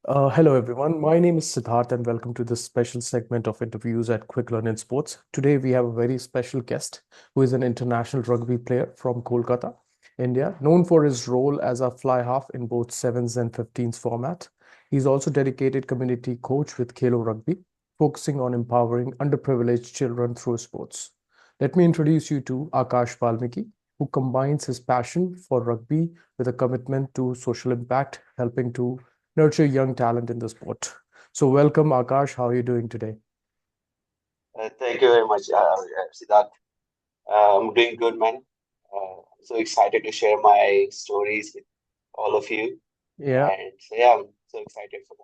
Hello, everyone. My name is Siddharth, and welcome to this special segment of interviews at Quick Learn in Sports. Today, we have a very special guest who is an international rugby player from Kolkata, India, known for his role as a fly half in both sevens and 15s format. He's also dedicated community coach with Khelo Rugby, focusing on empowering underprivileged children through sports. Let me introduce you to Akash Valmiki, who combines his passion for rugby with a commitment to social impact, helping to nurture young talent in the sport. So, welcome, Akash. How are you doing today? Thank you very much, Siddharth. I'm doing good, man. I'm so excited to share my stories with all of you. Yeah, And so, yeah, I'm so excited for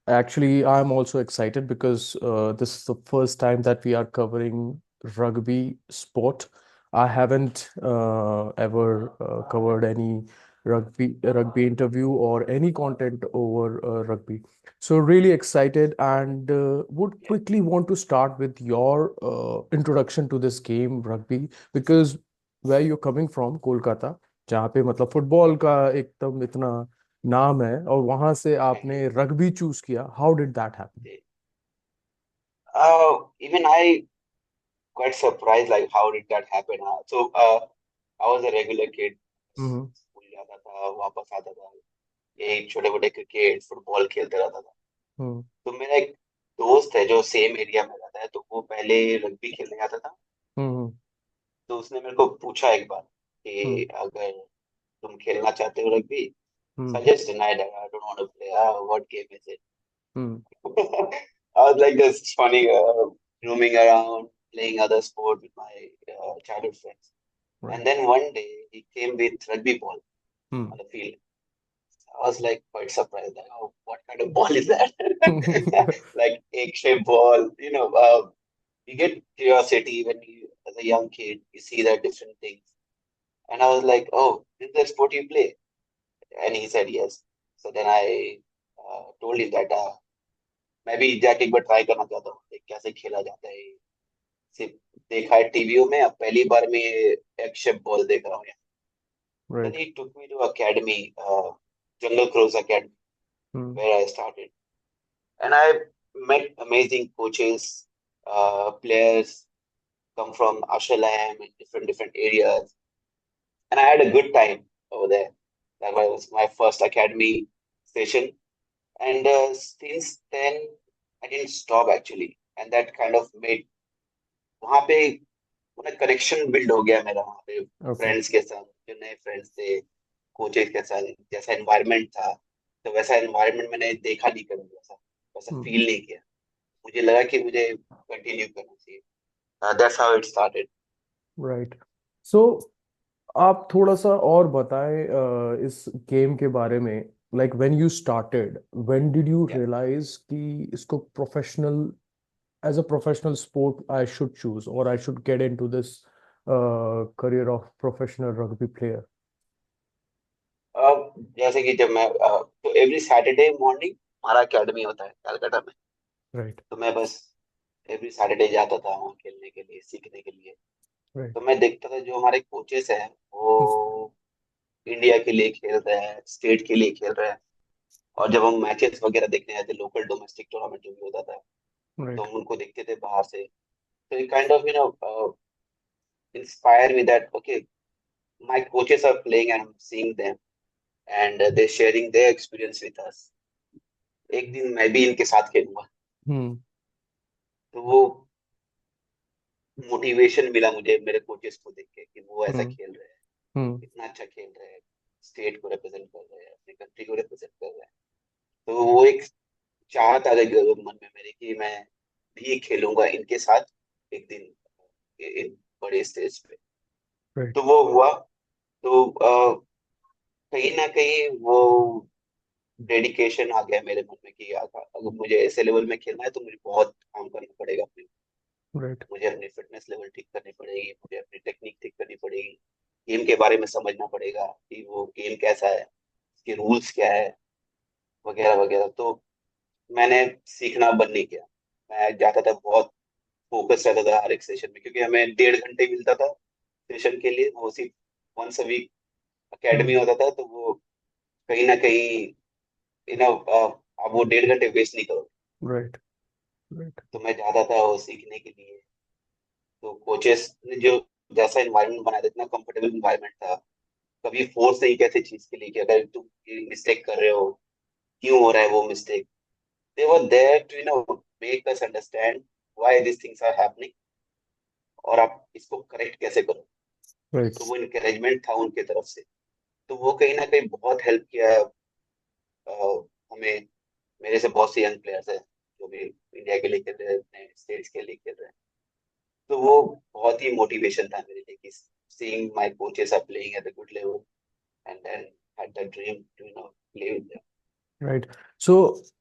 actually, I'm also excited because this is the first time that we are covering rugby sport. I haven't ever covered any rugby interview or any content over rugby. So really excited and would that. quickly want to start with your introduction to this game rugby because where you're coming from, Kolkata, जहाँ पे मतलब football का एकदम इतना नाम है और वहां से आपने Yeah. रग्बी चूज किया how did that happen? Even I quite surprised, like, how did that happen? I was a regular kid. Hmm school जाता था, वापस आता था, यही छोटे मोटे क्रिकेट फुटबॉल खेलते रहता था। हम्म तो मेरा एक दोस्त है जो सेम एरिया में रहता है, तो वो पहले रग्बी खेलने आता था। हम्म तो उसने मेरे को पूछा एक बार हम्म कि अगर तुम खेलना चाहते हो rugby, hmm suggest denied. I don't want to play. What game is it? Hmm I was like just funny, roaming around, playing other sport with my childhood friends. And right then one day he came with rugby ball hmm on the field. I was like quite surprised, like, oh, what kind of ball is that? Like egg-shaped ball, you get curiosity when you, as a young kid, you see that different things. And I was like, oh, this is the sport you play? And he said yes. So then I told him that मैं भी जाके एक बार try करना चाहता हूँ कि कैसे खेला जाता है। सिर्फ देखा है टीवीओ में, अब पहली बार मैं एक शेप बॉल देख रहा हूँ यहाँ। Then right he took me to academy, Jungle Cruise Academy, hmm where I started. And I met amazing coaches, players come from Ashalam and different areas. And I had a good time over there. That was my first academy session. And since then, I didn't stop actually. And that kind of made वहाँ पे connection build हो गया मेरा वहाँ पे okay friends के साथ, जो नए फ्रेंड्स थे, कोचेस के साथ। जैसा एनवायरनमेंट था, तो वैसा एनवायरनमेंट मैंने देखा नहीं कभी, वैसा वैसा हम्म फील नहीं किया। मुझे लगा कि मुझे कंटिन्यू करना चाहिए। That's how it started. Right so आप थोड़ा सा और बताएं इस गेम के बारे में like when you started when did you या रियलाइज कि इसको professional as a professionल sport I should choose or I should get into this career of professional rugby player? जैसे कि जब मैं तो एवरी सैटरडे मॉर्निंग हमारा एकेडमी होता है कलकत्ता में। Right, तो मैं बस एवरी सैटरडे जाता था वहाँ खेलने के लिए, सीखने के लिए। right. तो मैं देखता था जो हमारे कोचेस हैं वो इंडिया के लिए खेल रहे हैं, स्टेट के लिए खेल रहे हैं। और जब हम मैचेस वगैरह देखने आते, लोकल डोमेस्टिक टूर्नामेंट जो भी होता था, तो Right. हम उनको देखते थे बाहर से। तो it kind of inspire me that okay, my coaches are playing and I'm seeing them, and they're sharing their experience with us. एक दिन मैं भी इनके साथ खेलूंगा। Hmm. तो वो मोटिवेशन मिला मुझे मेरे कोचेस को देख के कि वो ऐसा Hmm. खेल रहे हैं, Hmm. इतना अच्छा खेल रहे हैं, स्टेट को रिप्रेजेंट कर रहे हैं, अपनी कंट्री को रिप्रेजेंट कर रहे हैं। तो वो एक चाहत आ गई मन में मेरे कि मैं भी खेलूंगा इनके साथ एक दिन, एक बड़े स्टेज पे। Right. तो वो हुआ। तो कहीं ना कहीं वो डेडिकेशन आ गया मेरे मन में कि यार अगर मुझे ऐसे लेवल में खेलना है तो मुझे बहुत काम करना पड़ेगा अपने। Right. मुझे अपनी फिटनेस लेवल ठीक करनी पड़ेगी, मुझे अपनी टेक्निक ठीक करनी पड़ेगी, गेम के बारे में समझना पड़ेगा कि वो गेम कैसा है, उसके रूल्स क्या है, वगैरह वगैरह। तो मैंने सीखना बंद नहीं किया। मैं जाता था, बहुत फोकस रहता था हर एक सेशन में, क्योंकि हमें 1.5 घंटे मिलता था सेशन के लिए। वो सिर्फ once a week Hmm. Academy होता था, तो वो कहीं ना कहीं यू नो आप वो 1.5 घंटे वेस्ट नहीं करो। राइट। राइट। तो मैं जाता था वो सीखने के लिए। तो कोचेस ने जो जैसा इन्वायरमेंट बनाया था, इतना कंफर्टेबल इन्वायरमेंट था। कभी फोर्स नहीं किया किसी चीज के लिए कि अगर तुम मिस्टेक कर रहे हो, क्यों हो रहा है वो mistake. They were there to make us understand why this things are happening, और आप इसको करेक्ट कैसे करो। राइट। तो वो इनकरेजमेंट था उनके तरफ से। तो वो कहीं ना कहीं बहुत हेल्प किया हमें। मेरे से बहुत से यंग प्लेयर्स हैं जो भी इंडिया के लिए खेल रहे हैं, स्टेट्स के लिए खेल रहे हैं। तो वो बहुत ही मोटिवेशन था मेरे लिए कि seeing my coaches are playing at a good level, and then had the dream to play with them. Right. So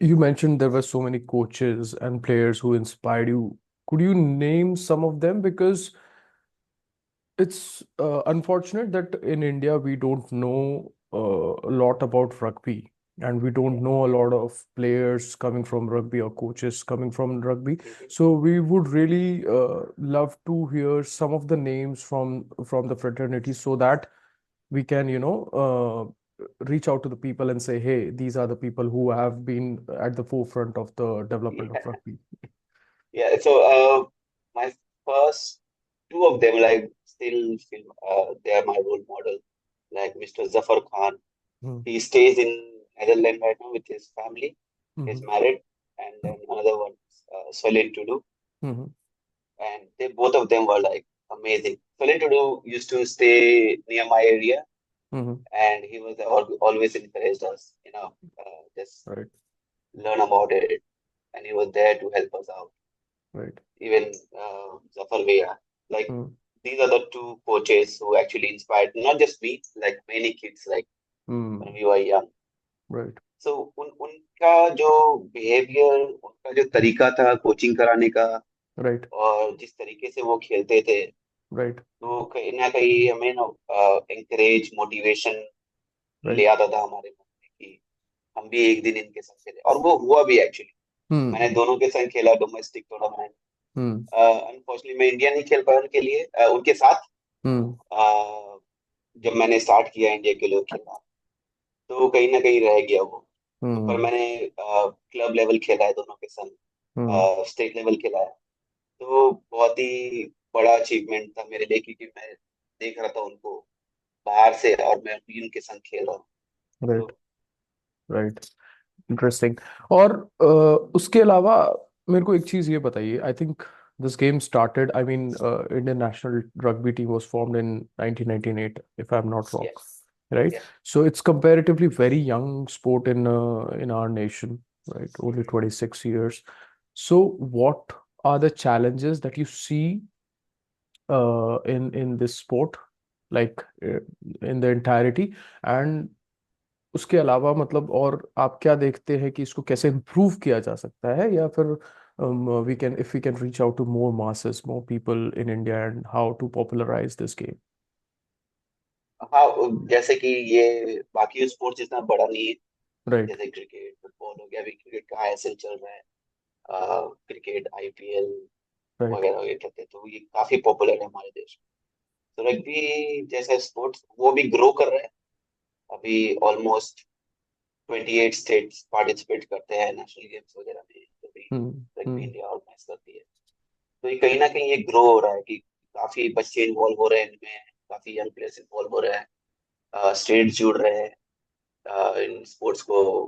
you mentioned there were so many coaches and players who inspired you. Could you name some of them? Because it's unfortunate that in India we don't know a lot about rugby, and we don't Yeah. know a lot of players coming from rugby or coaches coming from rugby. Mhm. So we would really love to hear some of the names from the fraternity so that we can, reach out to the people and say, hey, these are the people who have been at the forefront of the development of Yeah. rugby. Yeah. So my first two of them, like, still feel they are my role model. Like Mr. Zafar Khan, Hmm. he stays in Netherlands right now with his family. He's Hmm. married, and then another one, Solin Tudu, Hmm. and they both of them were like amazing. Solin Tudu used to stay near my area, Hmm. and he was always encouraged us, just Right. learn about it, and he was there to help us out. Right. Even Zafar Veya, like, Hmm. these are the two coaches who actually inspired not just me, like many kids, like when Hmm. we were young. Right. So उनका जो behaviour, उनका जो तरीका था coaching कराने का, Right. और जिस तरीके से वो खेलते थे, Right. तो कहीं ना कहीं हमें ना encourage मोटिवेशन ले Right. आता था हमारे मन में कि हम भी एक दिन इनके संग खेले, और वो हुआ भी एक्चुअली। मैंने Hmm. दोनों के संग खेला डोमेस्टिक टूर्नामेंट। Hmm. अनफॉर्चुनेटली मैं इंडिया नहीं खेल पाया उनके लिए, उनके साथ। Hmm. अ, जब मैंने स्टार्ट किया इंडिया के लिए खेलना, तो कहीं ना कहीं रह गया वो। तो पर Hmm. मैंने क्लब लेवल खेला है दोनों के Hmm. संग, स्टेट लेवल खेला है। तो बहुत ही बड़ा अचीवमेंट था मेरे लिए, क्योंकि मैं देख रहा था उनको बाहर से, और मैं भी उनके संग खेल रहा हूँ। Right. तो Right. इंटरेस्टिंग। और उसके अलावा मेरे को एक चीज ये बताइए, I think this game started, I mean Indian national rugby team was formed in 1998 if I'm not wrong, yeah, right? yeah. So it's comparatively very young sport in our nation, right? Only Mhm. 26 years. So what are the challenges that you see in this sport, like in the entirety, and उसके अलावा मतलब और आप क्या देखते हैं कि इसको कैसे इम्प्रूव किया जा सकता है, या फिर we can if we can reach out to more masses, more people in India, and how to popularize this game? हाँ, जैसे कि ये बाकी स्पोर्ट्स इतना बड़ा नहीं है। राइट। जैसे क्रिकेट, फुटबॉल हो गया, अभी क्रिकेट का आईएसएल चल रहा है। Cricket IPL right. वगैरह ये कहते हैं, तो ये काफी पॉपुलर है हमारे देश में। तो रग्बी जैसा स्पोर्ट्स वो भी ग्रो कर रहा है। अभी ऑलमोस्ट 28 स्टेट्स पार्टिसिपेट करते हैं नेशनल गेम्स वगैरह में, जो भी हम्म। रग्बी हम्म। इंडिया ऑर्गेनाइज करती है। तो ये कहीं ना कहीं ये ग्रो हो रहा है कि काफी बच्चे इन्वॉल्व हो रहे हैं इनमें, काफी यंग प्लेयर्स इन्वॉल्व हो रहे हैं, स्टेट्स जुड़ रहे हैं इन स्पोर्ट्स को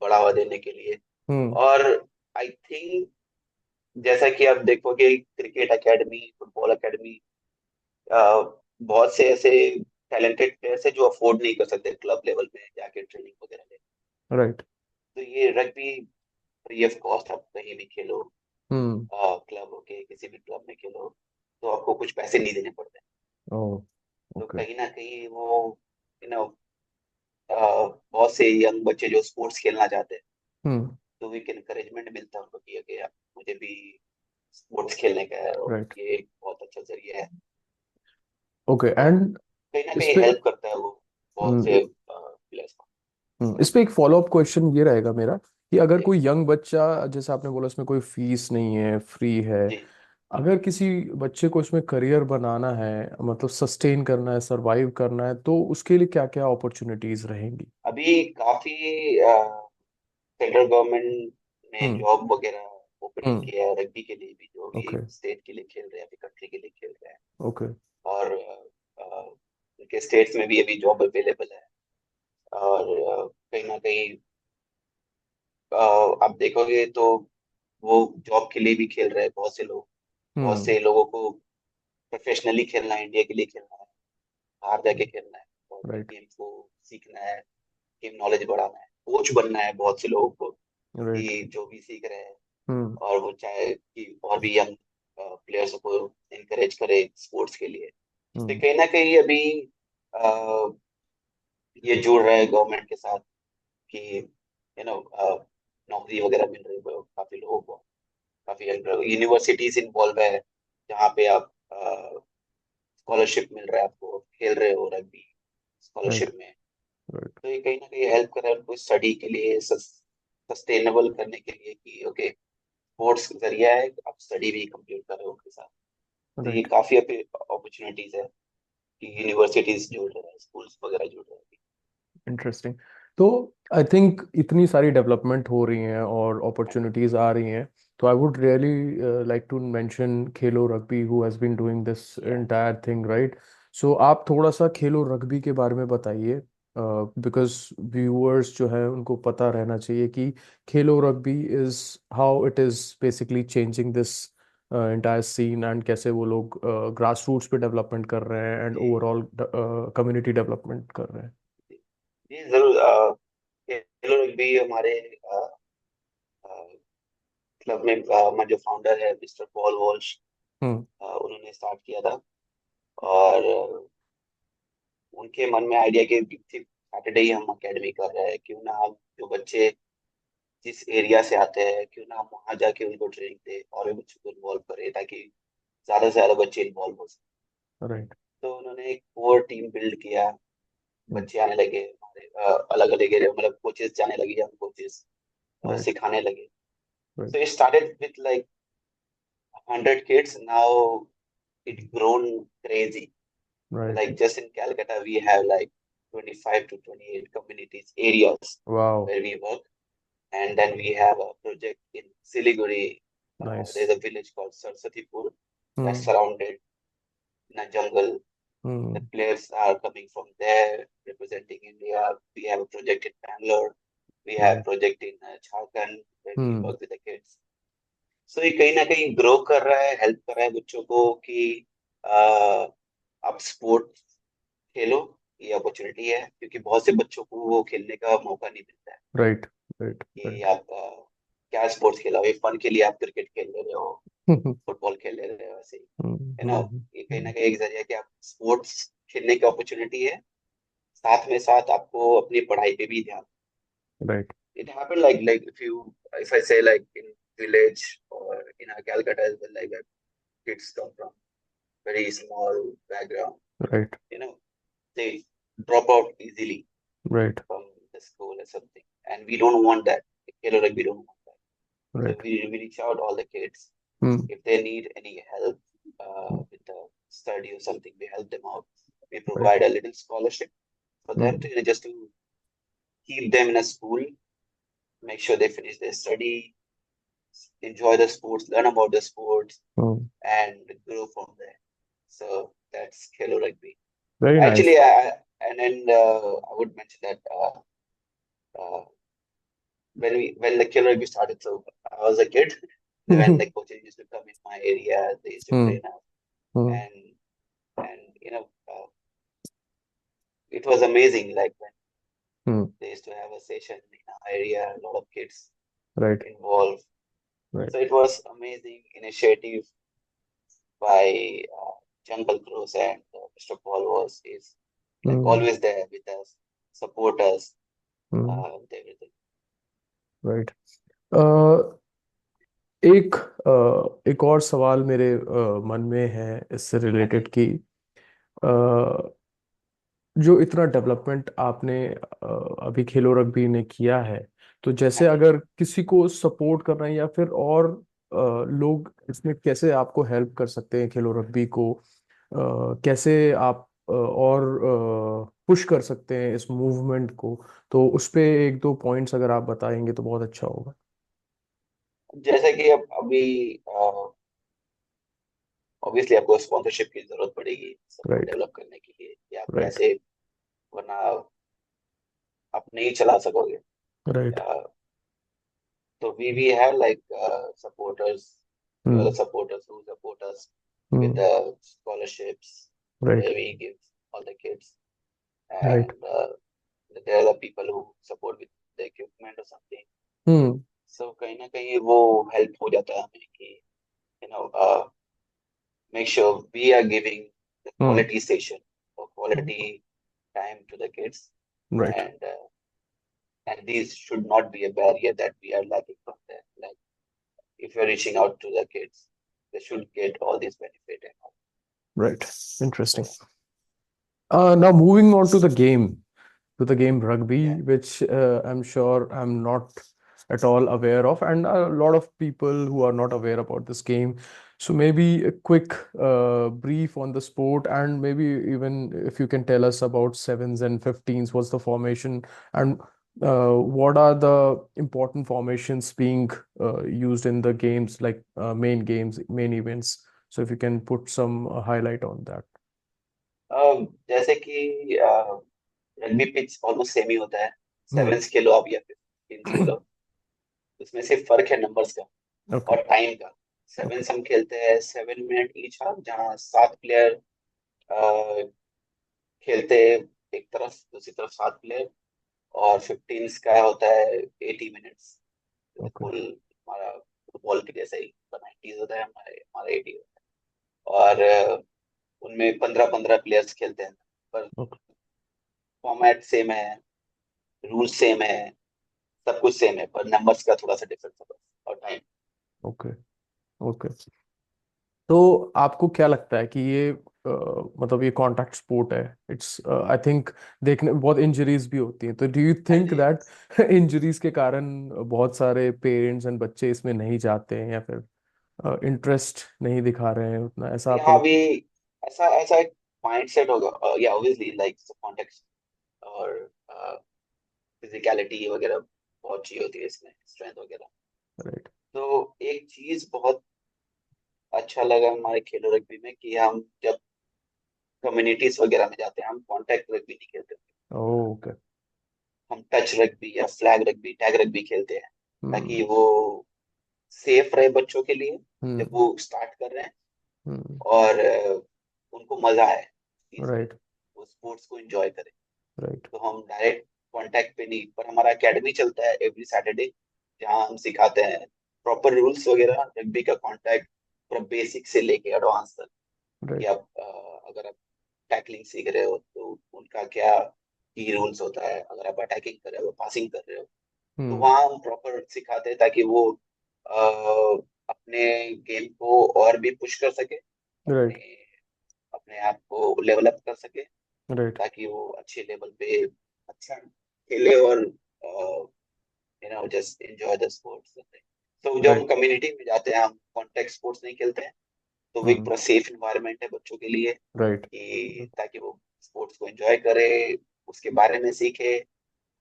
बढ़ावा देने के लिए। हम्म। और आई थिंक जैसा कि आप देखोगे क्रिकेट एकेडमी, फुटबॉल एकेडमी, बहुत से ऐसे टैलेंटेड प्लेयर्स हैं जो अफोर्ड नहीं कर सकते क्लब लेवल में जाके ट्रेनिंग वगैरह ले। राइट। तो ये रग्बी फ्री ऑफ कॉस्ट, आप कहीं भी खेलो, हम्म। क्लब के किसी भी क्लब में खेलो, तो आपको कुछ पैसे नहीं देने पड़ते। ओह। तो ओके। कहीं ना कहीं वो यू नो बहुत से यंग बच्चे जो स्पोर्ट्स खेलना चाहते हैं, हम्म। तो एक encouragement मिलता है उनको कि ओके यार, मुझे भी स्पोर्ट्स खेलने का है, और राइट। ये एक बहुत अच्छा जरिया है। ओके। तो एंड कहीं ना इस कहीं पे हेल्प करता है वो बहुत हम्म, से प्लेयर्स को। इस पे एक फॉलोअप क्वेश्चन ये रहेगा मेरा कि अगर जी कोई यंग बच्चा, जैसे आपने बोला इसमें कोई फीस नहीं है, फ्री है, जी अगर किसी बच्चे को इसमें करियर बनाना है, मतलब सस्टेन करना है, सरवाइव करना है, तो उसके लिए क्या क्या अपॉर्चुनिटीज रहेंगी? अभी काफी सेंट्रल गवर्नमेंट ने हम्म। जॉब वगैरह ओपनिंग हम्म। किया है रग्बी के लिए भी, जो भी ओके। स्टेट के लिए खेल रहे हैं, अभी कंट्री के लिए खेल रहे हैं। ओके। और उनके स्टेट्स में भी अभी जॉब अवेलेबल है। और कहीं ना कहीं आप देखोगे तो वो जॉब के लिए भी खेल रहे हैं बहुत से लोग। बहुत हम्म। से लोगों को प्रोफेशनली खेलना है, इंडिया के लिए खेलना है, बाहर जाके खेलना है, और राइट। गेम को सीखना है, गेम नॉलेज बढ़ाना है, कोच बनना है बहुत से लोगों को, राइट। कि जो भी सीख रहे हैं हम्म। और वो चाहे कि और भी यंग प्लेयर्स को इनकरेज करे स्पोर्ट्स के लिए। तो हम्म। कहीं ना कहीं अभी अ, ये जुड़ रहा है गवर्नमेंट के साथ, कि नौकरी वगैरह मिल रही है काफी लोगों को। काफी यूनिवर्सिटीज इन्वॉल्व है, जहाँ पे आप स्कॉलरशिप मिल रहा है, आपको खेल रहे हो रग्बी राइट। स्कॉलरशिप में। राइट। तो ये कहीं ना कहीं हेल्प कर रहा है उनको स्टडी के लिए, सस्टेनेबल करने के लिए, कि ओके स्पोर्ट्स जरिया है, आप स्टडी भी कंप्लीट कर रहे हो उनके साथ। तो ये राइट। काफी अपॉर्चुनिटीज है कि यूनिवर्सिटीज जुड़ रहे हैं, स्कूल्स वगैरह जुड़ रहे हैं। इंटरेस्टिंग। तो आई थिंक इतनी सारी डेवलपमेंट हो रही हैं और अपॉर्चुनिटीज आ रही हैं, तो I would really like to mention Khelo rugby, who has been doing this या एंटायर थिंग, राइट? सो आप थोड़ा सा खेलो रग्बी के बारे में बताइए, बिकॉज व्यूअर्स जो है उनको पता रहना चाहिए कि Khelo rugby is how it is basically changing this entire scene, and कैसे वो लोग ग्रास रूट्स पे डेवलपमेंट कर रहे हैं एंड जी ओवरऑल कम्युनिटी डेवलपमेंट कर रहे हैं। जी जी, जरूर। खेलो रग्बी हमारे क्लब में हमारे जो फाउंडर है मिस्टर पॉल वॉल्श, हम्म। उन्होंने स्टार्ट किया था। और उनके मन में आइडिया की थी, सैटरडे ही हम अकेडमी कर रहे हैं, क्यों ना हम जो बच्चे जिस एरिया से आते हैं, क्यों ना हम वहाँ जाके उनको ट्रेनिंग दे और भी बच्चों को इन्वॉल्व करें, ताकि ज्यादा से ज्यादा बच्चे इन्वॉल्व हो सके। राइट। तो उन्होंने एक कोर टीम बिल्ड किया। हम्म। बच्चे आने लगे हमारे, अलग अलग एरिया, मतलब कोचेस जाने लगे, हम कोचेस राइट। सिखाने लगे। Right. So it started with like 100 kids. Now it grown crazy. Right. Like just in Calcutta, we have like 25 to 28 communities areas wow. where we work, and then we have a project in Siliguri. Nice. There's a village called Sarsatipur that's hmm. surrounded in a jungle. The hmm. players are coming from there, representing India. We have a project in Bangalore. We have right. project in Jharkhand where we hmm. work with the kids. सो ये कहीं ना कहीं grow कर रहा है, help कर रहा है बच्चों को कि आ, आप स्पोर्ट खेलो। ये अपॉर्चुनिटी है, क्योंकि बहुत से बच्चों को वो खेलने का मौका नहीं मिलता है, राइट। राइट। कि राइट। आप क्या स्पोर्ट्स खेला हो, ये फन के लिए आप क्रिकेट खेल ले रहे हो, हम्म। फुटबॉल खेल ले रहे हो, ऐसे ही, है ना। ये कहीं ना हम्म। कहीं एक जरिया कि आप स्पोर्ट्स खेलने की अपॉर्चुनिटी है, साथ में साथ आपको अपनी पढ़ाई पे भी ध्यान। Right. It happened like if I say like in village or in a Calcutta as well, like that kids come from very small background, right. you know, they drop out easily right. from the school or something. And we don't want that. Like we don't want that. So right. we reach out all the kids. Hmm. If they need any help with the study or something, we help them out. We right. provide a little scholarship for them hmm. to, just to keep them in a school, make sure they finish their study, enjoy the sports, learn about the sports, hmm. and grow from there. So that's Hello Rugby. Very nice. Actually, and then I would mention that uh, when the Hello Rugby started, so I was a kid. When hmm. the coaches used to come in my area, they used to hmm. train us, and it was amazing. Like when hmm. they used to have a session in our area, a lot of kids right. involved. Right. So it was amazing initiative by Jungle Cruise, and Mr. Paul was is like hmm. always there with us, support us hmm. with everything. Right. एक और सवाल मेरे मन में है इससे हाँ related जी, कि जो इतना डेवलपमेंट आपने अभी खेलो रग्बी ने किया है, तो हाँ जैसे जी, अगर किसी को सपोर्ट करना है या फिर और लोग इसमें कैसे आपको हेल्प कर सकते हैं खेलो रग्बी को, कैसे आप और पुश कर सकते हैं इस मूवमेंट को, तो उस पे एक दो पॉइंट्स अगर आप बताएंगे तो बहुत अच्छा होगा। जैसे कि अब अभी ऑब्वियसली आपको स्पॉन्सरशिप की जरूरत पड़ेगी सबको राइट। डेवलप करने के लिए, कि आप राइट। कैसे, वरना आप नहीं चला सकोगे। राइट। या तो we have like supporters, few other hmm. supporters who support us with hmm. scholarships, right. where we give all the kids, right. and there are the people who support with the equipment or something. Hmm. So कहीं ना कहीं वो help हो जाता है हमें कि you know make sure we are giving the hmm. quality session or quality time to the kids, right. and these should not be a barrier that we are lacking from them. Like if you're reaching out to the kids, they should get all this benefit and all. Right. Interesting. Now moving on to the game Yeah. rugby, which I'm sure I'm not at all aware of, and a lot of people who are not aware about this game. So maybe a quick brief on the sport, and maybe even if you can tell us about sevens and 15s, what's the formation, and what are the important formations being used in the games, like main games, main events. So if you can put some highlight on that. जैसे कि rugby pitch almost same ही होता है, Hmm. Sevens खेलो आप या फिफ्टींस खेलो, उसमें सिर्फ फर्क है नंबर्स का Okay. और टाइम का। Okay. सेवेंस हम खेलते हैं 7 मिनट ईच हाफ, जहाँ 7 प्लेयर खेलते हैं एक तरफ, दूसरी तरफ 7 प्लेयर। और फिफ्टींस का होता है 80 मिनट्स, Okay. फुल हमारा फुटबॉल के जैसा ही 90s होता है, हमारे हमारा 80 होता है। और उनमें 15-15 प्लेयर्स खेलते हैं, पर Okay. फॉर्मेट सेम है, रूल सेम है, सब कुछ सेम है, पर नंबर्स का थोड़ा सा डिफरेंस है बस, और टाइम। Okay. ओके। तो आपको क्या लगता है कि ये मतलब ये कॉन्टैक्ट स्पोर्ट है, इट्स आई थिंक देखने में बहुत इंजरीज भी होती हैं, तो डू यू हाँ थिंक जी। दैट इंजरीज के कारण बहुत सारे पेरेंट्स एंड बच्चे इसमें नहीं जाते हैं, या फिर इंटरेस्ट नहीं दिखा रहे हैं उतना, ऐसा आपको यहाँ भी लगता ऐसा ऐसा एक माइंड सेट होगा, या ऑब्वियसली लाइक कॉन्टेक्स्ट और फिजिकलिटी वगैरह बहुत चाहिए होती है इसमें, स्ट्रेंथ वगैरह। है? राइट। तो एक चीज बहुत अच्छा लगा हमारे खेलो रग्बी में, कि हम जब कम्युनिटीज वगैरह में जाते हैं, हम कॉन्टेक्ट रग्बी नहीं खेलते, ओके। हम टच रग्बी या फ्लैग रग्बी, टैग रग्बी खेलते हैं, ताकि हम्म। वो सेफ रहे बच्चों के लिए जब हम्म। वो स्टार्ट कर रहे हैं, हम्म। और उनको मजा आए चीज में, राइट। वो स्पोर्ट्स को एंजॉय करें। राइट। तो हम डायरेक्ट कांटेक्ट पे नहीं, पर हमारा एकेडमी चलता है एवरी सैटरडे, जहाँ हम सिखाते हैं प्रॉपर रूल्स वगैरह रग्बी का, कांटेक्ट पूरा बेसिक से लेके एडवांस तक, कि राइट। आप अगर आप टैकलिंग सीख रहे हो तो उनका क्या की रूल्स होता है, अगर आप अटैकिंग कर रहे हो, पासिंग कर रहे हो, तो हम्म। वहाँ हम प्रॉपर सिखाते हैं, ताकि वो अपने गेम को और भी पुश कर सके, अपने राइट। अपने आप को लेवल अप कर सके, राइट। ताकि वो अच्छे लेवल पे अच्छा खेले, और जस्ट एंजॉय द स्पोर्ट्स। तो जब हम राइट। कम्युनिटी में जाते हैं, हम कॉन्टेक्ट स्पोर्ट्स नहीं खेलते हैं, तो वो एक हम्म। पूरा सेफ इन्वायरमेंट है बच्चों के लिए, राइट। कि ताकि वो स्पोर्ट्स को एंजॉय करे, उसके बारे में सीखे,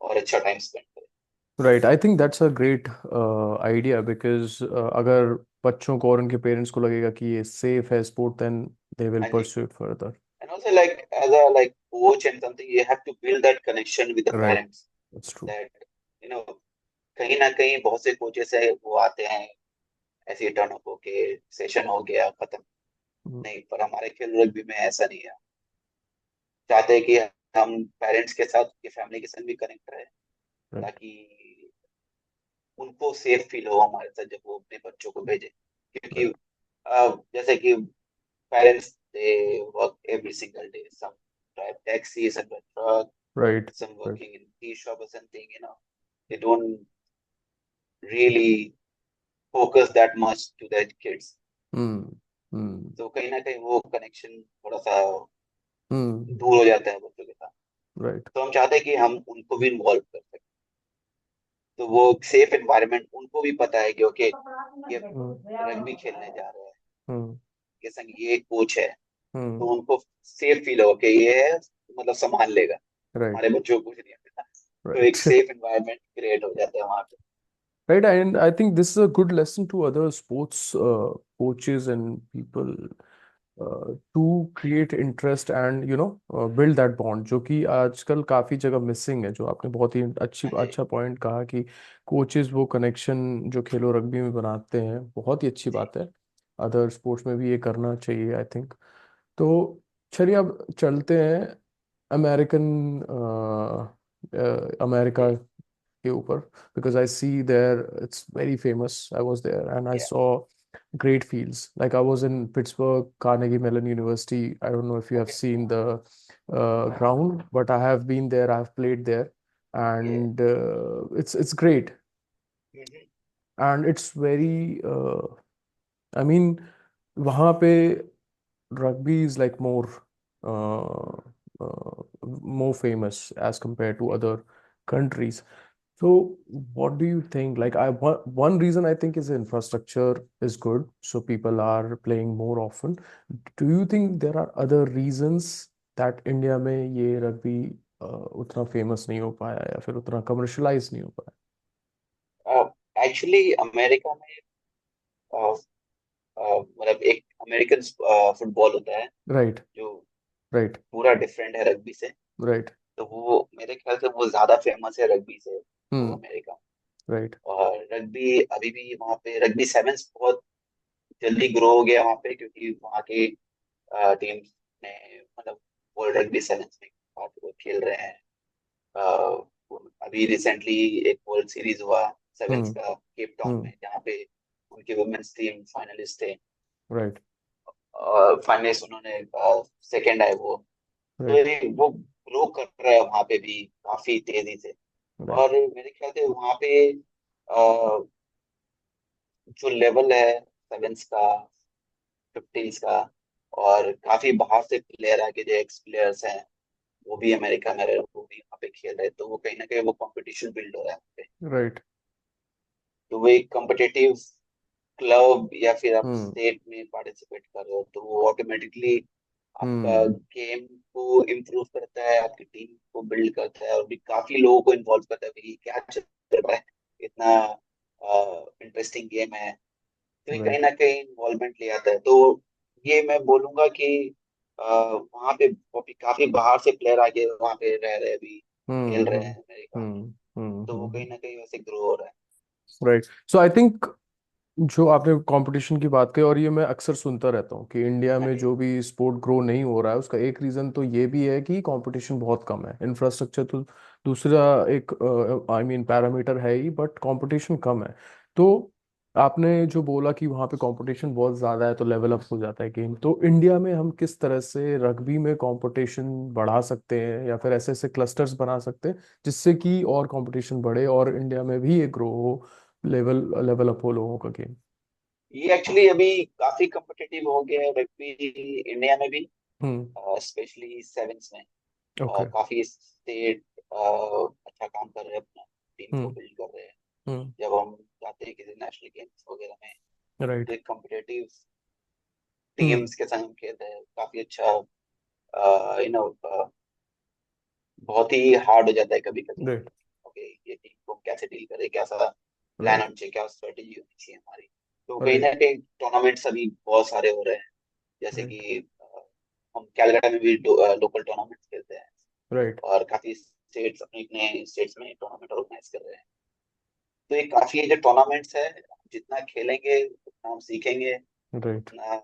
और अच्छा टाइम स्पेंड करे। Right. I think that's a great idea, because अगर बच्चों को और उनके पेरेंट्स को लगेगा कि ये सेफ है स्पोर्ट, देन दे विल हाँ जी। Pursue it further. And also, like as a like coach and something, you have to build that connection with the right. parents. That's true. That you know, कहीं ना कहीं बहुत से coaches है वो आते हैं, ऐसे टर्न अप होके सेशन हो गया खत्म। नहीं, पर हमारे खेल रग्बी में ऐसा नहीं है। चाहते हैं कि हम पेरेंट्स के साथ, के फैमिली के साथ भी कनेक्ट रहे, राइट। ताकि उनको सेफ फील हो हमारे साथ जब वो अपने बच्चों को भेजे। क्योंकि राइट। जैसे कि parents they work every single day, some drive taxi, some drive truck, right. some right. working in tea shop or something, they don't really focus that much to their kids. हम्म। हम्म। तो कहीं ना कहीं वो connection थोड़ा सा हम्म। दूर हो जाता है बच्चों के साथ। राइट। तो हम चाहते हैं कि हम उनको भी इन्वॉल्व कर सकें। तो वो सेफ एनवायरनमेंट उनको भी पता है कि ओके ये रग्बी हम्म खेलने जा रहे हैं, हम्म के संग ये कोच है, हम्म तो उनको सेफ फील हो कि ये है, मतलब संभाल लेगा, राइट हमारे बच्चों को कुछ नहीं होगा। तो एक राइट सेफ एनवायरनमेंट क्रिएट हो जाता है वहां पे। right, and I think this is a good lesson to other sports coaches and people to create interest and build that bond, जो कि आजकल काफी जगह मिसिंग है। जो आपने बहुत ही हाँ जी। अच्छा पॉइंट कहा कि कोचेस वो कनेक्शन जो खेलो रग्बी में बनाते हैं, बहुत ही अच्छी जी। बात है। अदर स्पोर्ट्स में भी ये करना चाहिए आई थिंक। तो चलिए अब चलते हैं अमेरिकन अमेरिका जी। के ऊपर, because I see there it's very famous. I was there and I या saw great fields. Like I was in Pittsburgh, Carnegie Mellon University. I don't know if you have okay. seen the ground, but I have been there. I've played there, ये and it's great, and it's very. I mean, वहाँ पे rugby is like uh, more famous as compared to other countries. So, what do you think? Like, one reason I think is the infrastructure is good, so people are playing more often. Do you think there are other reasons that India में ये rugby उतना famous नहीं हो पाया या फिर उतना commercialize नहीं हो पाया? एक्चुअली अमेरिका में मतलब एक अमेरिकन फुटबॉल होता है Right, जो right, पूरा डिफरेंट है रग्बी से। right. तो वो मेरे ख्याल से वो ज्यादा फेमस है रग्बी से वो Hmm, अमेरिका में। right. और रग्बी अभी भी वहाँ पे रग्बी सेवेंस बहुत जल्दी ग्रो हो गया वहाँ पे, क्योंकि वहाँ की टीम ने मतलब वर्ल्ड रग्बी सेवेंस में वो खेल रहे हैं। अ, अभी रिसेंटली एक वर्ल्ड सीरीज हुआ सेवेंस Hmm, का केप टाउन hmm, में, जहाँ पे उनकी वुमेन्स टीम फाइनलिस्ट थे। right, फाइनलिस्ट उन्होंने सेकंड आए वो। तो right, वो ग्रो कर रहा है वहाँ पे भी काफी तेजी से। right. और मेरे ख्याल से वहाँ पे जो लेवल है सेवेंस का, फिफ्टींस का, और काफी बाहर से प्लेयर आके जो एक्स प्लेयर्स हैं वो भी अमेरिका में रहे, वो भी वहाँ पे खेल रहे हैं, तो वो कहीं ना कहीं वो कंपटीशन बिल्ड हो रहा है वहाँ पे। Right. तो वो एक कम्पिटिटिव क्लब या फिर आप Hmm, स्टेट में पार्टिसिपेट कर रहे हो, तो वो ऑटोमेटिकली आपका hmm, गेम को इम्प्रूव करता है, आपकी टीम को बिल्ड करता है, और भी काफी लोगों को इन्वॉल्व करता है भाई क्या चल रहा है, इतना इंटरेस्टिंग गेम है। तो ये कहीं right. ना कहीं इन्वॉल्वमेंट ले आता है। तो ये मैं बोलूंगा कि वहाँ पे काफी बाहर से प्लेयर आके वहाँ पे रह रहे हैं अभी, खेल Hmm, रहे hmm, हैं अमेरिका में। hmm, hmm, तो वो hmm. कहीं ना कहीं वैसे ग्रो हो रहा है। राइट, सो आई थिंक जो आपने कंपटीशन की बात की, और ये मैं अक्सर सुनता रहता हूँ कि इंडिया हाँ में जी। जो भी स्पोर्ट ग्रो नहीं हो रहा है उसका एक रीजन तो ये भी है कि कंपटीशन बहुत कम है। इंफ्रास्ट्रक्चर तो दूसरा एक आई मीन पैरामीटर है ही, बट कंपटीशन कम है। तो आपने जो बोला कि वहाँ पे कंपटीशन बहुत ज़्यादा है तो लेवल अप हो जाता है गेम, तो इंडिया में हम किस तरह से रग्बी में कंपटीशन बढ़ा सकते हैं या फिर ऐसे ऐसे क्लस्टर्स बना सकते हैं जिससे कि और कंपटीशन बढ़े और इंडिया में भी ये ग्रो हो, लेवल लेवल अप हो लोगों का गेम? ये एक्चुअली अभी काफी कम्पिटिटिव हो गया है रग्बी इंडिया में भी, हम्म। स्पेशली सेवेंस में। ओके। काफी स्टेट अच्छा काम कर रहे हैं, अपना टीम को हम्म बिल्ड कर रहे हैं। हम्म जब हम जाते हैं किसी नेशनल गेम्स वगैरह में, राइट। तो एक कम्पिटिटिव हम्म टीम्स के संग हम खेलते हैं, काफी अच्छा यू नो बहुत ही हार्ड हो जाता है कभी कभी। राइट ओके ये टीम को कैसे डील करें, कैसा प्लान राइट होना चाहिए, क्या स्ट्रेटेजी होनी चाहिए हमारी। तो कहीं राइट ना कहीं टूर्नामेंट्स अभी बहुत सारे हो रहे हैं, जैसे राइट कि हम कैलकाटा में भी लोकल टूर्नामेंट्स खेलते हैं, राइट और काफी स्टेट्स अपने अपने स्टेट्स में टूर्नामेंट ऑर्गेनाइज कर रहे हैं। तो ये काफी ये जो टूर्नामेंट्स है, जितना खेलेंगे उतना हम सीखेंगे, राइट उतना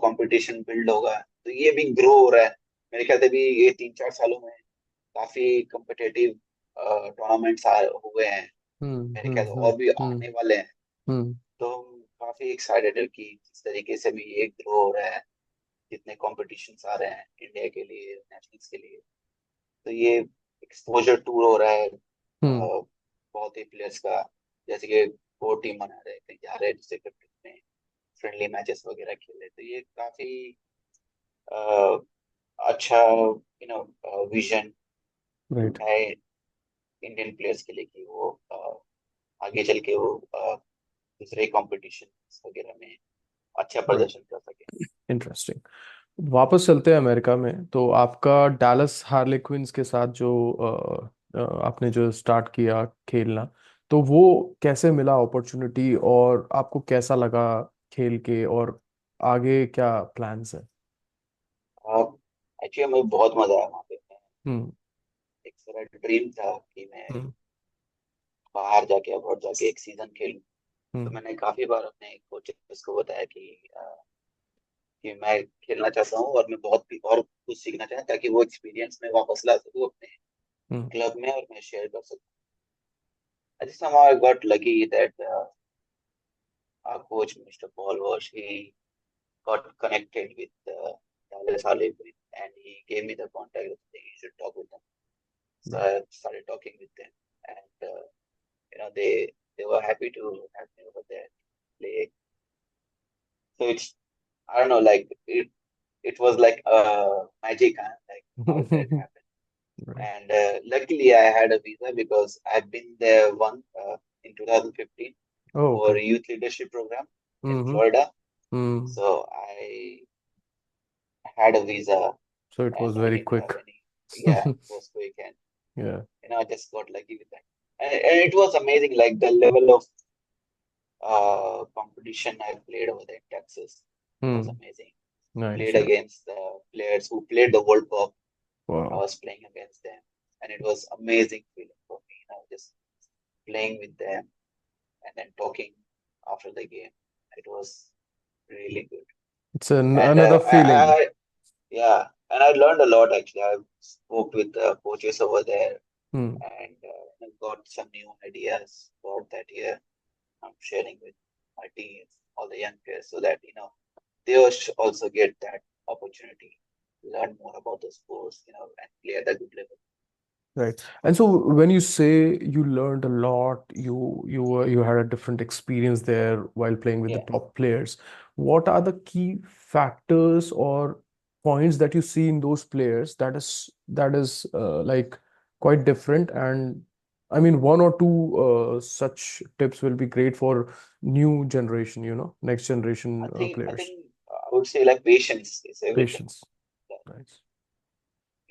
कंपटीशन बिल्ड होगा, तो ये भी ग्रो हो रहा है। मेरे ख्याल से भी ये 3-4 सालों में काफी कम्पिटेटिव टूर्नामेंट्स हुए हैं। मेरे ख्याल से और भी हम्म आने वाले हैं। हम्म तो हम काफी एक्साइटेड है कि जिस तरीके से भी ये ग्रो हो रहा है, जितने कॉम्पिटिशंस आ रहे हैं इंडिया के लिए, नेशनल्स के लिए, तो ये एक्सपोजर टूर हो रहा है हम्म बहुत ही प्लेयर्स का। जैसे कि 4 टीम बना रहे हैं, कहीं जा रहे हैं दूसरे कंट्री में, फ्रेंडली मैचेस वगैरह खेल रहे हैं, तो ये काफी अ, अच्छा विजन राइट है इंडियन प्लेयर्स के लिए कि वो आगे चल के वो दूसरे कंपटीशन वगैरह में अच्छा राइट। प्रदर्शन कर सके। इंटरेस्टिंग। वापस चलते हैं अमेरिका में, तो आपका डैलस हार्लेक्विंस के साथ जो आपने जो स्टार्ट किया खेलना, तो वो कैसे मिला अपॉर्चुनिटी, और आपको कैसा लगा खेल के, और आगे क्या प्लान्स है? एक्चुअली मुझे बहुत मजा आया वहाँ पे। हम्म। एक मेरा ड्रीम था कि मैं हम्म। बाहर जाके अब्रॉड जाके एक सीजन खेलूं। तो हम्म। मैंने काफी बार अपने कोचेस को बताया कि मैं खेलना चाहता हूँ और मैं बहुत भी और कुछ सीखना चाहता हूँ ताकि वो एक्सपीरियंस मैं वापस ला सकूँ अपने हम्म। क्लब में और मैं शेयर कर सकूँ। I just somehow I got lucky that our coach, Mr. Paul Walsh, he got connected with Dallas Harlequin and he gave me the contact that you should talk with them. So Right. I started talking with them, and they were happy to have me over there play. So it's I don't know, like it was like magic, huh? Like how that happened. Right. And luckily, I had a visa because I've been there once in 2015 Oh, for okay. a youth leadership program in Mm-hmm. Florida. Mm. So I had a visa So it and was I very didn't have quick. any. Yeah, it was quick and Yeah. I just got lucky with that. And it was amazing, like the level of competition I played over there in Texas was Hmm. amazing. Nice. Played Yeah. against the players who played the World Cup. I Wow. was playing against them, and it was amazing feeling for me. Just playing with them and then talking after the game. It was really good. It's And another feeling. yeah, and I learned a lot actually. I spoke with coaches over there Hmm. and got some new ideas for that year. I'm sharing with my teams, all the young players, so that they also get that opportunity, learn more about the sports, and play at a good level. Right. And so when you say you learned a lot, you had a different experience there while playing with the Yeah, top players. What are the key factors or points that you see in those players that is like quite different? And I mean, one or two such tips will be great for new generation, next generation I players. think I would say like patience is everything. Patience. Right.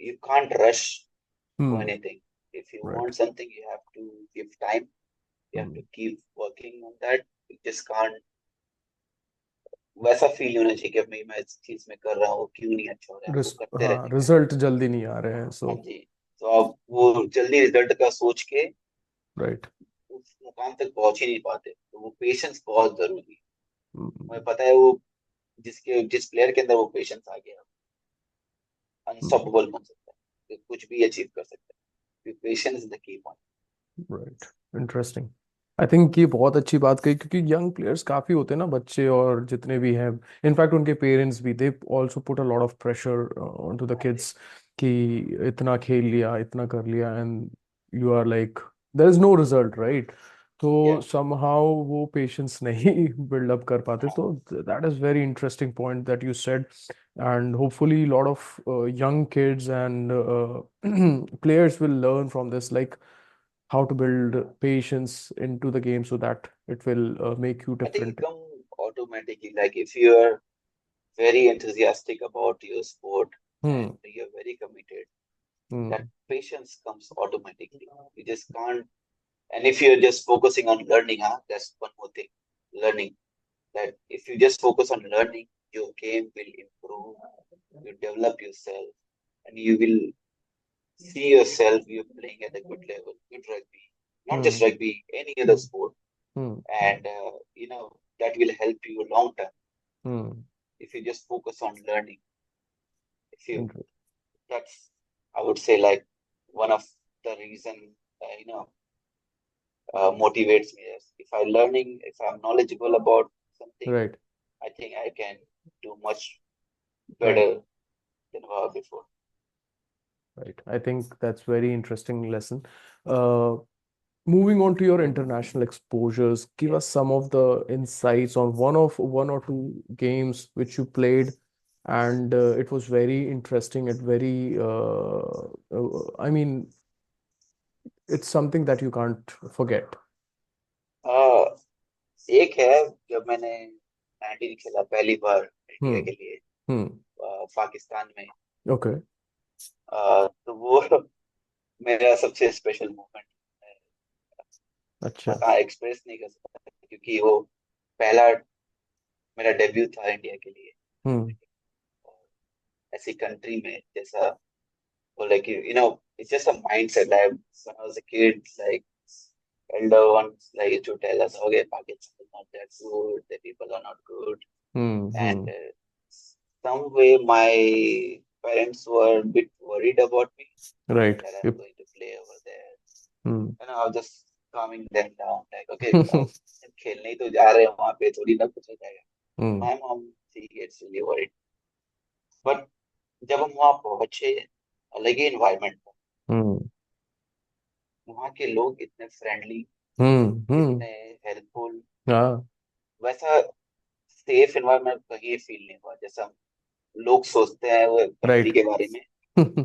You can't rush to Hmm. anything. If you Right. want something, you have to give time. You have Hmm. to keep working on that. You just can't वैसा feel होना चाहिए कि अब मैं इस चीज में कर रहा हूँ क्यों नहीं अच्छा हो रहा है, आपको करते हाँ, रहने का है। रिजल्ट जल्दी नहीं आ रहे हैं, हाँ सो जी। तो आप वो जल्दी रिजल्ट का सोच के राइट। उस मुकाम तक पहुंच ही नहीं पाते, तो वो पेशेंस बहुत जरूरी है। मुझे पता है वो जिस प्लेयर के अंदर वो पेशेंस आ गया, अनस्टॉपेबल बन सकता है, कि कुछ भी अचीव कर सकता है। Patience is the key point. Right. Interesting. I think ये बहुत अच्छी बात कही, क्योंकि यंग प्लेयर्स काफी होते हैं ना, बच्चे और जितने भी हैं, इनफैक्ट उनके पेरेंट्स भी, they also put a lot of pressure on to the हाँ जी। किड्स कि इतना खेल लिया, इतना कर लिया, and you are like there is no result, right? या तो समहाउ वो पेशेंस नहीं बिल्ड अप कर पाते, हाँ तो that is very interesting point that you said. And hopefully a lot of young kids and players will learn from this, like how to build patience into the game so that it will make you I think different. It come automatically like if you are very enthusiastic about your sport Hmm. and you're very committed, that Hmm. patience comes automatically. You just can't. And if you're just focusing on learning, that's one more thing. Learning. That if you just focus on learning, your game will improve. You develop yourself, and you will see yourself you're playing at a good level, good rugby, not just Hmm. rugby, any other sport, Hmm. and that will help you long term Hmm. if you just focus on learning. If you Inter- That's, I would say, like one of the reason motivates me is if I'm knowledgeable about something, Right. I think I can do much Right. better than before. Right. I think that's very interesting lesson. Uh, Moving on to your international exposures, give Yeah. us some of the insights on one or two games which you played, and it was very interesting and very, I mean, it's something that you can't forget. अ, एक है जब मैंने 19 खेला पहली बार India Hmm. के लिए, Hmm. Pakistan में। Okay. तो वो मेरा सबसे स्पेशल मोमेंट है। अच्छा। बता एक्सप्रेस नहीं कर सकता क्योंकि वो पहला मेरा डेब्यू था इंडिया के लिए। Hmm. और ऐसी कंट्री में जैसा वो like it's just a mindset like when I was a kid like elder ones like used to tell us okay Pakistan is not that good, the people are not good, Hmm. and Hmm. some way my parents were a bit worried about me Right. that I'm Yep. going to play over there, Hmm. and I was just calming them down like okay अब खेलने ही तो जा रहे हैं वहां पे थोड़ी ना कुछ हो जाएगा। Hmm. My mom she gets really worried, but जब हम वहां पहुंचे अलग ही इन्वायरमेंट था। Hmm. वहाँ के लोग इतने फ्रेंडली, Hmm. Hmm. इतने हेल्पफुल, हाँ। वैसा सेफ एनवायरनमेंट कहीं फील नहीं हुआ जैसा हम लोग सोचते हैं वो कंट्री राइट। के बारे में।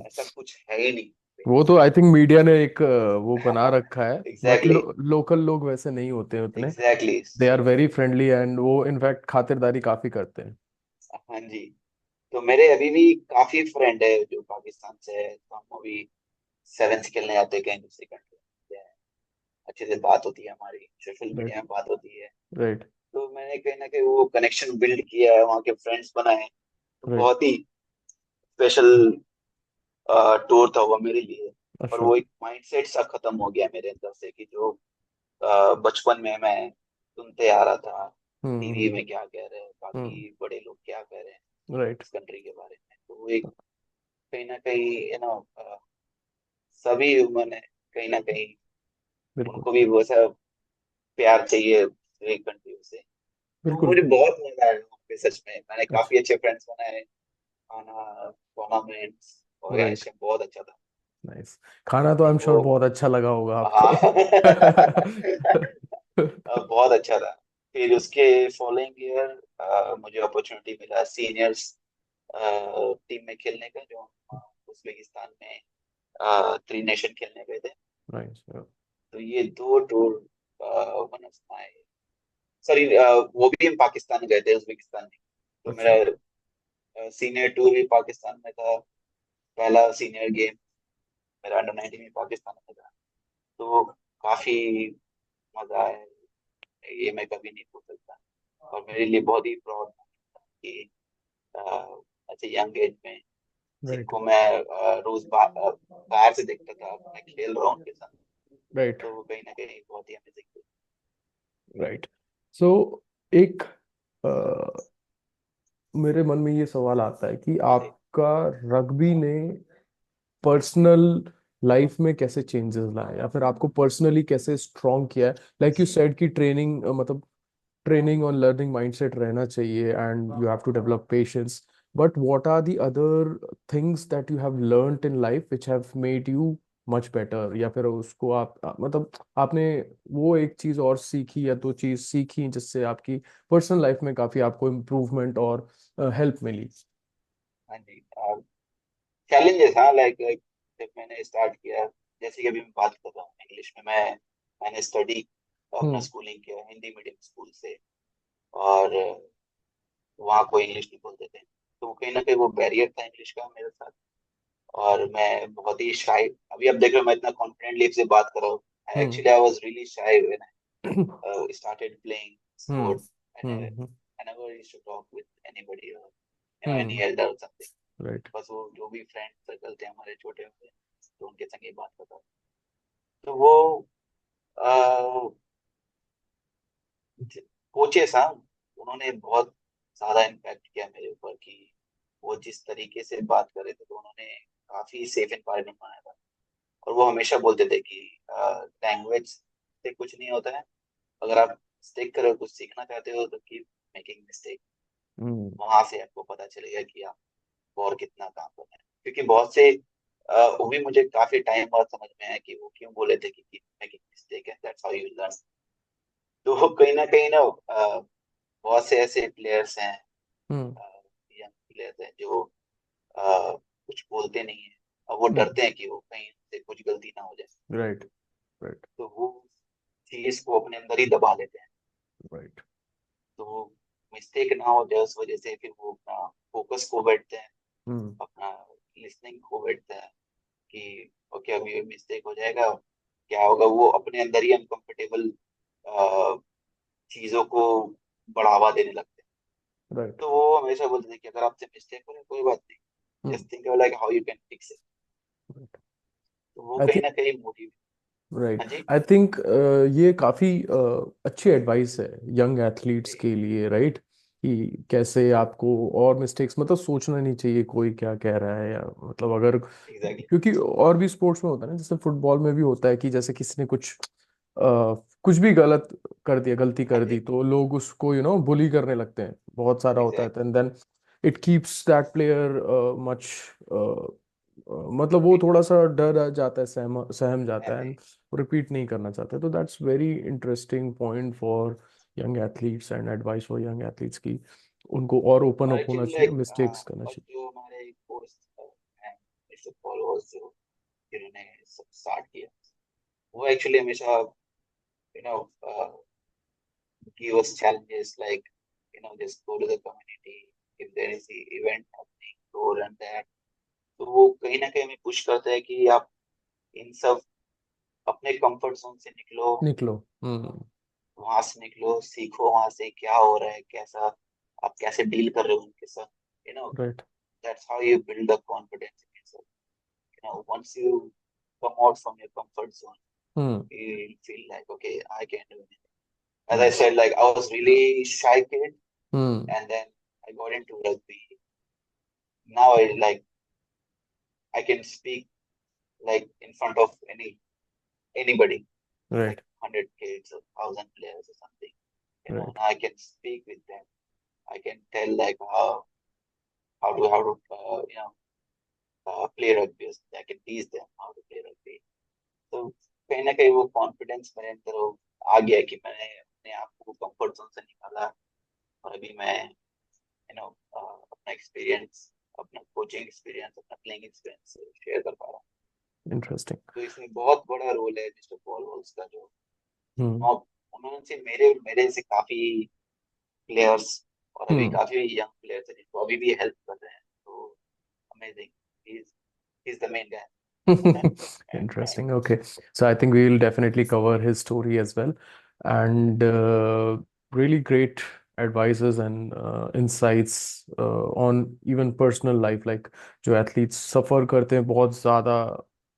ऐसा कुछ है ही नहीं पे। वो तो आई थिंक मीडिया ने एक वो बना रखा है, बट एग्जैक्टली लोकल लोग वैसे नहीं होते हैं उतने। Exactly. They are very friendly and वो इनफैक्ट खातिरदारी काफी करते हैं। हाँ जी। तो मेरे अभी भी काफी फ्रेंड है जो पाकिस्तान से है, तो हम अभी सेवेंथ खेलने जाते हैं कहीं दूसरी कंट्री में, अच्छे से बात होती है हमारी, सोशल राइट। मीडिया में बात होती है। राइट। तो मैंने कहीं ना कहीं वो कनेक्शन बिल्ड किया है, वहाँ के फ्रेंड्स बनाए, तो राइट। बहुत ही स्पेशल टूर था वो मेरे लिए। और अच्छा। वो एक माइंडसेट सा खत्म हो गया मेरे अंदर से कि जो बचपन में मैं सुनते आ रहा था टीवी हम्म। में क्या कह रहे हैं, हम्म। बाकी बड़े लोग क्या कह रहे हैं राइट। इस कंट्री के बारे में, तो वो एक कहीं ना कहीं सभी ह्यूमन है कहीं ना कहीं, बिल्कुल। उनको भी वो सा प्यार चाहिए दूसरी कंट्रियों से। तो बिल्कुल। मुझे बहुत मजा आया वहाँ पे, सच में मैंने अच्छा। काफी अच्छे फ्रेंड्स बनाए, खाना टूर्नामेंट्स राइट। ऑर्गेनाइजेशन बहुत अच्छा था। नाइस। खाना तो आई एम वो श्योर बहुत अच्छा लगा होगा आपको। हाँ बहुत अच्छा था। फिर उसके फॉलोइंग ईयर मुझे अपॉर्चुनिटी मिला सीनियर्स टीम में खेलने का, जो हम उज्बेकिस्तान में थ्री नेशन खेलने गए थे। नाइस। तो ये दो tour, one of my sorry, वो भी हम पाकिस्तान गए थे उज्बेकिस्तान में। तो अच्छा। मेरा सीनियर टूर भी पाकिस्तान में था, पहला सीनियर गेम मेरा अंडर 19 में पाकिस्तान में था। तो काफी मजा आया, ये मैं कभी नहीं भूल सकता। और मेरे लिए बहुत ही प्राउड कि ऐसे यंग एज में राइट। जिनको मैं रोज बाहर से देखता था मैं खेल रहा हूँ उनके साथ, राइट। तो वो कहीं ना कहीं बहुत ही अमेजिंग थी। राइट। सो एक मेरे मन में ये सवाल आता है कि जी आपका रग्बी ने पर्सनल लाइफ में कैसे चेंजेस लाए या फिर आपको पर्सनली कैसे स्ट्रॉन्ग किया है। लाइक यू सेड कि ट्रेनिंग मतलब ट्रेनिंग और लर्निंग माइंडसेट रहना चाहिए and you have to develop patience, but what are the other things that you have learned in life which have made you much better, या फिर उसको मतलब आपने वो एक चीज और सीखी या दो चीज सीखी जिससे आपकी पर्सनल लाइफ में काफी आपको इम्प्रूवमेंट और हेल्प मिली। हाँ जी। चैलेंजेस हाँ लाइक लाइक जब मैंने स्टार्ट किया, जैसे कि अभी मैं बात कर रहा हूँ इंग्लिश में, मैंने स्टडी अपना हम्म। स्कूलिंग किया हिंदी मीडियम स्कूल से, और वहाँ कोई इंग्लिश नहीं बोलते थे, तो कहीं ना कहीं वो बैरियर था इंग्लिश का मेरे साथ। और मैं बहुत ही शाय, अभी आप देख रहे हो मैं इतना कॉन्फिडेंटली आपसे बात कर रहा हूँ। Hmm. Actually I was really shy when I started playing hmm. Sports, and hmm. I never used to talk with anybody or any hmm. Elder or something. Right. बस वो जो भी फ्रेंड सर्कल थे हमारे छोटे होते, तो उनके संग ही बात करता था। तो वो कोचेस हाँ, उन्होंने बहुत ज्यादा इम्पैक्ट किया मेरे ऊपर कि वो जिस तरीके से बात कर रहे थे, तो उन्होंने काफी सेफ एनवायरनमेंट बनाया था। और वो हमेशा बोलते थे कि लैंग्वेज से कुछ नहीं होता है, अगर आप मिस्टेक करो कुछ सीखना चाहते हो तो कीप मेकिंग मिस्टेक, हम्म। वहां से आपको पता चलेगा कि आपको और कितना काम करना है। क्योंकि बहुत से वो भी मुझे काफी टाइम बाद समझ में आया कि वो क्यों बोले थे कि keep making mistake and that's how you learn. तो कहीं ना बहुत से ऐसे प्लेयर्स हैं, हम्म। यंग प्लेयर्स हैं जो कुछ बोलते नहीं है, और वो हम्म। डरते हैं कि वो कहीं से कुछ गलती ना हो जाए। राइट। Right. तो वो चीज को अपने अंदर ही दबा लेते हैं। Right. तो वो मिस्टेक ना हो जाए उस वजह से फिर वो अपना फोकस खो बैठते हैं, Hmm. अपना लिसनिंग खो बैठते हैं कि ओके अभी मिस्टेक हो जाएगा, क्या होगा, वो अपने अंदर ही अनकंफर्टेबल चीजों को बढ़ावा देने लगते हैं। Right. तो वो हमेशा बोलते थे कि अगर आपसे मिस्टेक हो रहा है कोई बात नहीं, Hmm. Just think like how you can fix it. Right. तो वो I कहीं think ना कहीं मोटिव। राइट हाँ जी। आई थिंक ये काफी अच्छी एडवाइस है यंग एथलीट्स जी, के लिए, राइट? कि कैसे आपको और मिस्टेक्स मतलब सोचना नहीं चाहिए कोई क्या कह रहा है, या मतलब अगर, एग्जैक्टली। क्योंकि और भी स्पोर्ट्स में होता है ना, जैसे फुटबॉल में भी होता है कि जैसे किसी ने कुछ भी गलत कर दिया, गलती हाँ कर दी, जी। तो लोग उसको बुली करने लगते हैं, बहुत सारा होता है, exactly. And then it keeps that player much, मतलब वो थोड़ा सा डर जाता है, सहम सहम हाँ जाता है, जी। एंड रिपीट नहीं करना चाहते। तो that's very interesting point for young athletes and advice for young athletes की उनको और ओपन और अप होना एक्चुअली चाहिए, लाइक मिस्टेक्स करना अब चाहिए। जो हमारे कोर्स हैं, मिस्टर फॉलोअर्स जो जिन्होंने स्टार्ट किया, वो एक्चुअली हमेशा you know give us challenges like just go to the community, if there is the event happening, go run that। तो वो कहीं ना कहीं हमें पुश करता है कि आप इन सब अपने कंफर्ट जोन से निकलो, निकलो। वहां से निकलो, सीखो वहां से क्या हो रहा है, कैसा आप कैसे डील कर रहे हो उनके साथ। You know right. That's how you build the confidence in yourself. once you come out from your comfort zone, hmm. you feel like okay, I can do it। As I nice. said, like I was really shy kid, hmm. and then I got into rugby. Now I like I can speak like in front of anybody, like right. 100 kids or 1,000 players or something. Right. Now I can speak with them. I can tell like how to play rugby. I can teach them how to play rugby. तो कहीं ना कहीं वो confidence मेरे अंदर आ गया कि मैंने अपने आप को कंफर्ट जोन से निकाला, और अभी मैं अपना एक्सपीरियंस, अपना कोचिंग एक्सपीरियंस, अपना प्लेइंग एक्सपीरियंस शेयर कर पा रहा हूँ। इंटरेस्टिंग। तो इसमें बहुत बड़ा रोल है मिस्टर पॉल वॉल्स का, जो हम्म। और उन्होंने से मेरे मेरे से काफी प्लेयर्स, और अभी हम्म। काफी यंग प्लेयर्स हैं जिनको अभी भी हेल्प कर रहे हैं। तो amazing, he is the main guy. Interesting. Okay. So I think we will definitely cover his story as well. And really great advices and insights on even personal life. Like जो athletes suffer करते हैं बहुत ज़्यादा,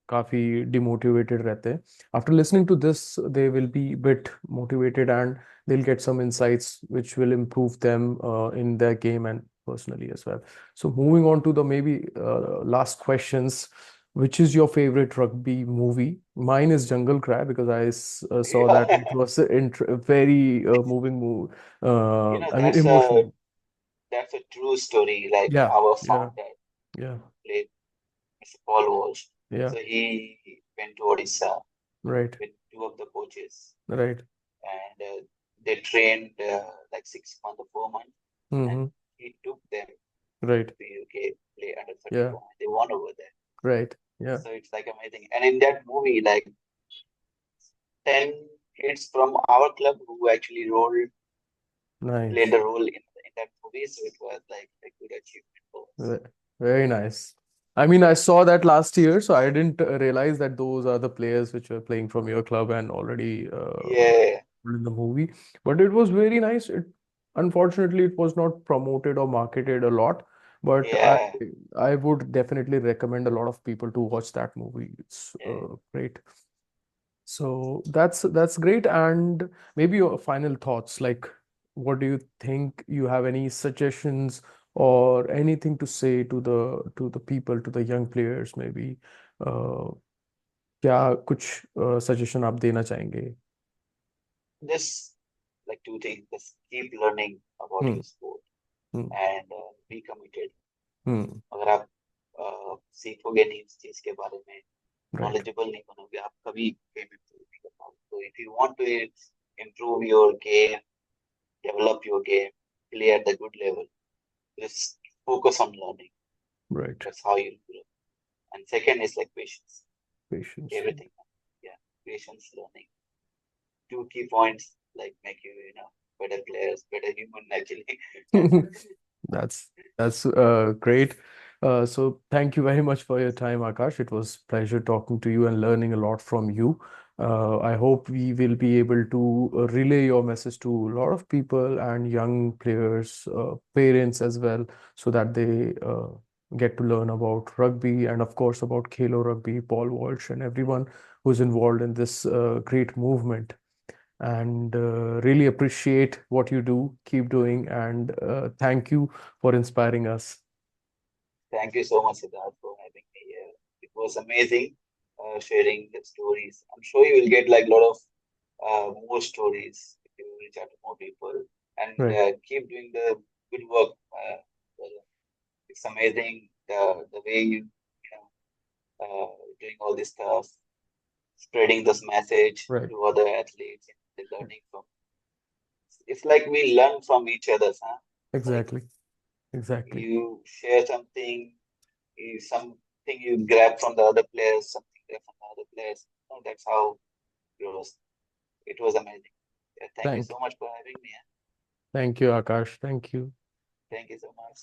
काफ़ी demotivated रहते हैं. After listening to this, they will be a bit motivated and they'll get some insights which will improve them in their game and personally as well. So moving on to the maybe last questions. Which is your favorite rugby movie? Mine is Jungle Cry because saw that it was a very moving move. I mean, that's a emotional. that's a true story. Like Yeah, our yeah, founder yeah, played Mr. Paul Walsh. yeah. So he went to Odisha Right, with two of the coaches, right. and they trained like 6 months or 4 months, and Mm-hmm. he took them Right. to UK play under Yeah, 31. They won over there. right. Yeah. So it's like amazing. And in that movie, like 10 kids from our club who actually played Nice. a role in that movie. So it was like a good achievement for us. Ve- Very nice. I mean, I saw that last year, so I didn't realize that those are the players which were playing from your club and already Yeah, in the movie. But it was very nice. Unfortunately, it was not promoted or marketed a lot, but yeah, I would definitely recommend a lot of people to watch that movie. It's yeah. great. So that's great. And maybe your final thoughts, like what do you think? You have any suggestions or anything to say to the people, to the young players, maybe? Uh, क्या कुछ suggestion आप देना चाहेंगे? Just like two things. Just keep learning about hmm. your sport hmm. and be committed. हम्म। अगर आप सीखोगे नहीं इस चीज के बारे में, राइट। knowledgeable नहीं बनोगे, आप कभी गेम improve नहीं कर पाओगे। So if you want to improve your game, develop your game, play at the good level, just focus on learning. Right. That's how you grow. And second is like patience. Patience. Everything. Yeah. patience, learning. Two key points like make you, better players, better human actually. That's great. So thank you very much for your time, Akash. It was pleasure talking to you and learning a lot from you. I hope we will be able to relay your message to a lot of people and young players, parents as well, so that they get to learn about rugby and of course about Khelo Rugby, Paul Walsh, and everyone who's involved in this great movement, and really appreciate what you do. Keep doing, and thank you for inspiring us. Thank you so much, Siddharth, for having me here. It was amazing sharing the stories. I'm sure you will get like a lot of more stories if you reach out to more people and Right, keep doing the good work. Well, it's amazing the way doing all this stuff, spreading this message right. to other athletes, and learning from. It's like we learn from each other, huh? Like Exactly, exactly. you share something, something you grab from the other players, something grab from the other players. That's how it was. It was amazing. Yeah, thank you Thank, so much for having me. thank you, Akash. Thank you. Thank you so much.